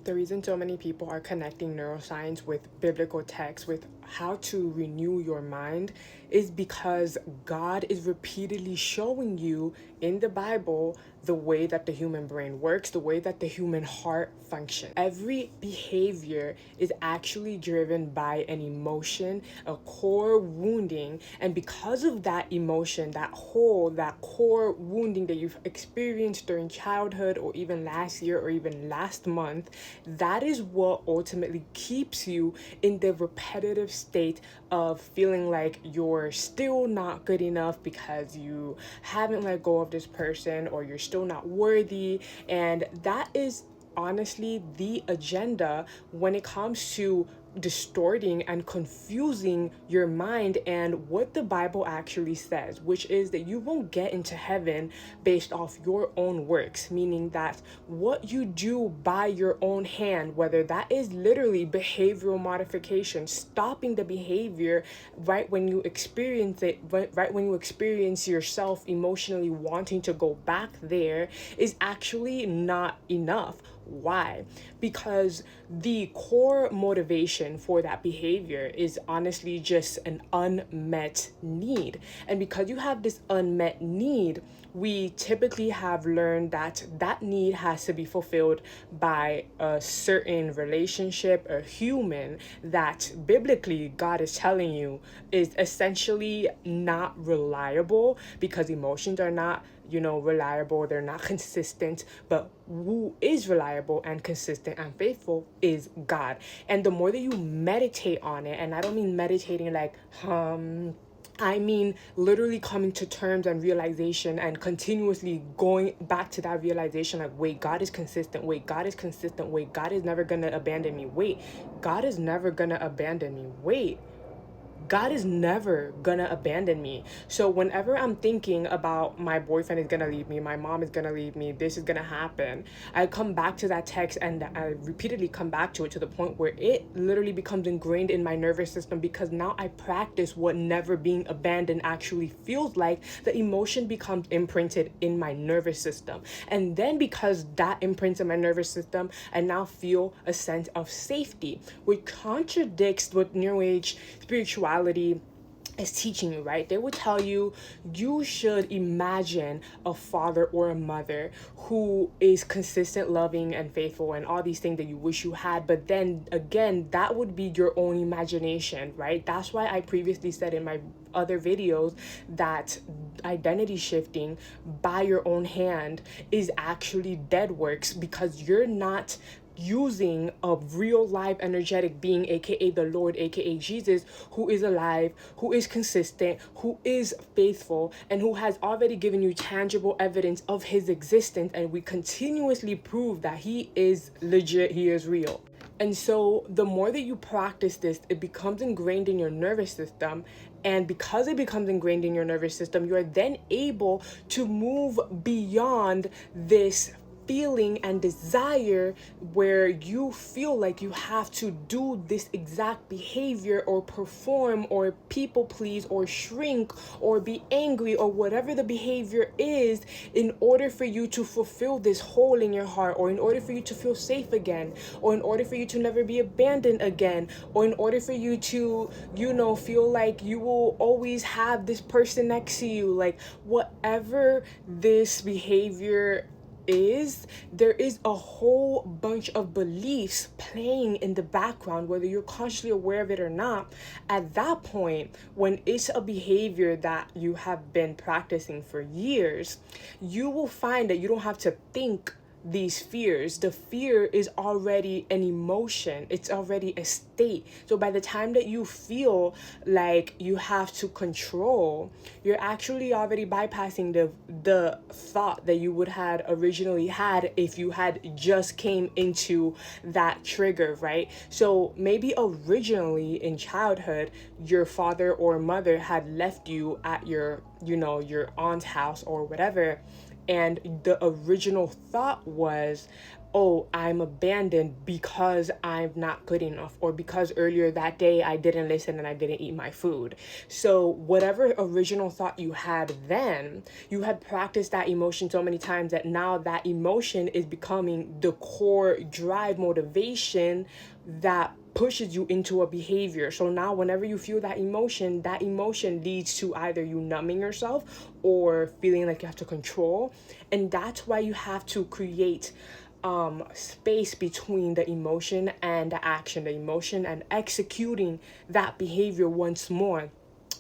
The reason so many people are connecting neuroscience with biblical texts, with how to renew your mind, is because God is repeatedly showing you in the Bible the way that the human brain works, the way that the human heart functions. Every behavior is actually driven by an emotion, a core wounding, and because of that emotion, that core wounding that you've experienced during childhood or even last year or even last month, that is what ultimately keeps you in the repetitive state of feeling like you're still not good enough because you haven't let go of this person, or you're still not worthy. And that is honestly the agenda when it comes to distorting and confusing your mind and what the Bible actually says, which is that you won't get into heaven based off your own works, meaning that what you do by your own hand, whether that is literally behavioral modification, stopping the behavior right when you experience it, right when you experience yourself emotionally wanting to go back there, is actually not enough. Why? Because the core motivation for that behavior is honestly just an unmet need. And because you have this unmet need, we typically have learned that that need has to be fulfilled by a certain relationship, a human that biblically God is telling you is essentially not reliable, because emotions are not reliable, they're not consistent. But who is reliable and consistent and faithful is God. And the more that you meditate on it, and I don't mean meditating like I mean literally coming to terms and realization and continuously going back to that realization, like, wait, God is consistent, wait, God is consistent, wait, God is never gonna abandon me, wait, God is never gonna abandon me, wait, God is never gonna abandon me. So whenever I'm thinking about my boyfriend is gonna leave me, my mom is gonna leave me, this is gonna happen, I come back to that text and I repeatedly come back to it, to the point where it literally becomes ingrained in my nervous system, because now I practice what never being abandoned actually feels like. The emotion becomes imprinted in my nervous system. And then because that imprints in my nervous system, I now feel a sense of safety, which contradicts what New Age spirituality is teaching you, right? They would tell you you should imagine a father or a mother who is consistent, loving, and faithful, and all these things that you wish you had. But then again, that would be your own imagination, right? That's why I previously said in my other videos that identity shifting by your own hand is actually dead works, because you're not using a real live energetic being, aka the Lord, aka Jesus, who is alive, who is consistent, who is faithful, and who has already given you tangible evidence of his existence. And we continuously prove that he is legit, he is real. And so the more that you practice this, it becomes ingrained in your nervous system. And because it becomes ingrained in your nervous system, you are then able to move beyond this feeling and desire where you feel like you have to do this exact behavior or perform or people please or shrink or be angry or whatever the behavior is, in order for you to fulfill this hole in your heart, or in order for you to feel safe again, or in order for you to never be abandoned again, or in order for you to feel like you will always have this person next to you. Like, whatever this behavior is, there is a whole bunch of beliefs playing in the background, whether you're consciously aware of it or not. At that point, when it's a behavior that you have been practicing for years, you will find that you don't have to think these fears. The fear is already an emotion, it's already a state. So by the time that you feel like you have to control, you're actually already bypassing the thought that you would have originally had if you had just came into that trigger, right? So maybe originally in childhood, your father or mother had left you at your aunt's house or whatever, and the original thought was, oh, I'm abandoned because I'm not good enough, or because earlier that day I didn't listen and I didn't eat my food. So whatever original thought you had then, you had practiced that emotion so many times that now that emotion is becoming the core drive motivation that pushes you into a behavior. So now whenever you feel that emotion leads to either you numbing yourself or feeling like you have to control. And that's why you have to create space between the emotion and the action, the emotion and executing that behavior once more.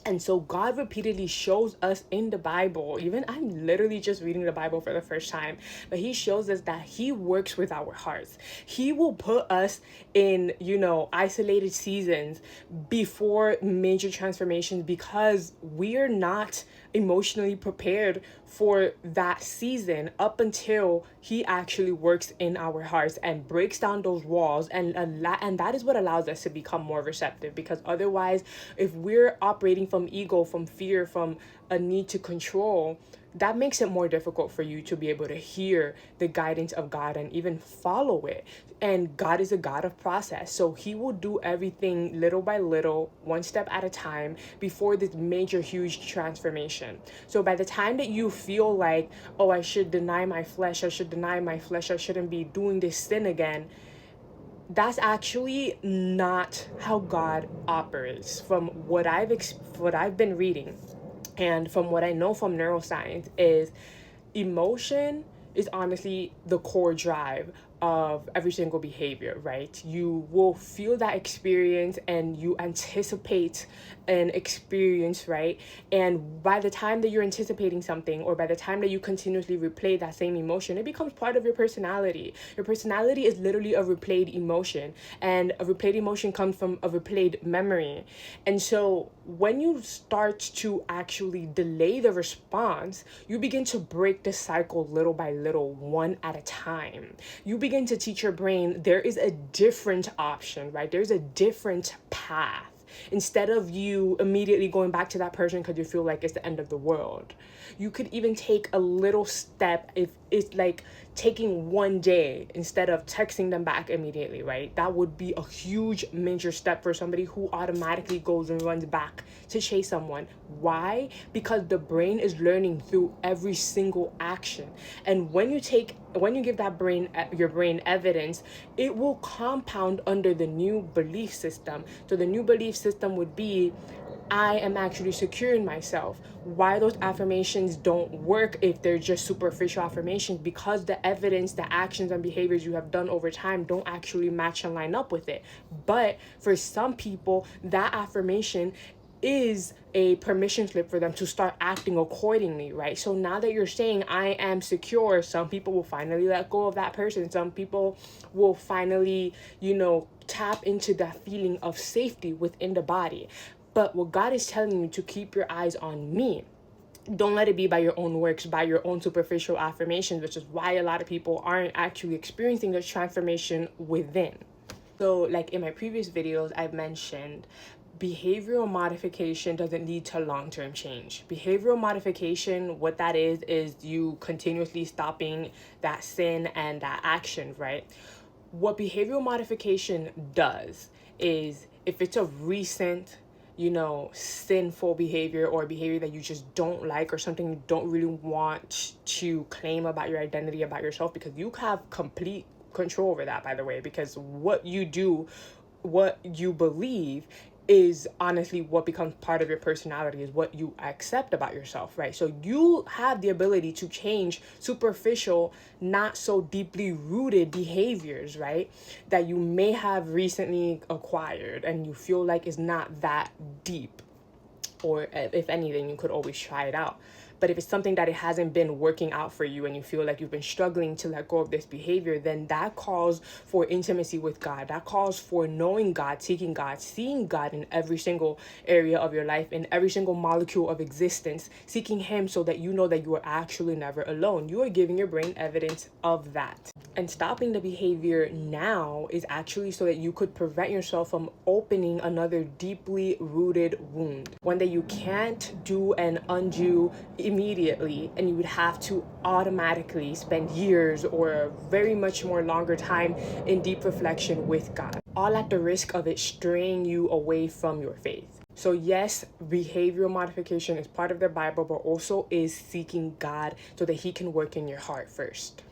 And so God repeatedly shows us in the Bible, even I'm literally just reading the Bible for the first time, but he shows us that he works with our hearts. He will put us in, isolated seasons before major transformations because we're not emotionally prepared for that season up until he actually works in our hearts and breaks down those walls, and that is what allows us to become more receptive. Because otherwise, if we're operating from ego, from fear, from a need to control, that makes it more difficult for you to be able to hear the guidance of God and even follow it. And God is a God of process. So he will do everything little by little, one step at a time, before this major, huge transformation. So by the time that you feel like, oh, I should deny my flesh, I shouldn't be doing this sin again, that's actually not how God operates. From what I've been reading, and from what I know from neuroscience, is emotion is honestly the core drive of every single behavior, right? You will feel that experience and you anticipate an experience, right? And by the time that you're anticipating something, or by the time that you continuously replay that same emotion, it becomes part of your personality. Your personality is literally a replayed emotion, and a replayed emotion comes from a replayed memory. And so when you start to actually delay the response, you begin to break the cycle little by little, one at a time. You begin to teach your brain there is a different option, right? There's a different path. Instead of you immediately going back to that person because you feel like it's the end of the world, you could even take a little step. If it's like taking one day instead of texting them back immediately, right? That would be a huge major step for somebody who automatically goes and runs back to chase someone. Why? Because the brain is learning through every single action. And when you give your brain evidence, it will compound under the new belief system. So the new belief system would be, I am actually secure in myself. Why those affirmations don't work if they're just superficial affirmations? Because the evidence, the actions and behaviors you have done over time don't actually match and line up with it. But for some people, that affirmation is a permission slip for them to start acting accordingly, right? So now that you're saying I am secure, some people will finally let go of that person. Some people will finally, tap into that feeling of safety within the body. But what God is telling you to keep your eyes on me. Don't let it be by your own works, by your own superficial affirmations, which is why a lot of people aren't actually experiencing the transformation within. So like in my previous videos, I've mentioned behavioral modification doesn't lead to long-term change. Behavioral modification, what that is you continuously stopping that sin and that action, right? What behavioral modification does is, if it's a recent sinful behavior, or behavior that you just don't like, or something you don't really want to claim about your identity, about yourself, because you have complete control over that, by the way, because what you do, what you believe, is honestly what becomes part of your personality, is what you accept about yourself, right? So you have the ability to change superficial, not so deeply rooted behaviors, right, that you may have recently acquired and you feel like is not that deep. Or if anything, you could always try it out. But if it's something that it hasn't been working out for you and you feel like you've been struggling to let go of this behavior, then that calls for intimacy with God. That calls for knowing God, seeking God, seeing God in every single area of your life, in every single molecule of existence, seeking him so that you know that you are actually never alone. You are giving your brain evidence of that. And stopping the behavior now is actually so that you could prevent yourself from opening another deeply rooted wound. One that you can't do and undo immediately, and you would have to automatically spend years or very much more longer time in deep reflection with God, all at the risk of it straying you away from your faith. So yes, behavioral modification is part of the Bible, but also is seeking God so that he can work in your heart first.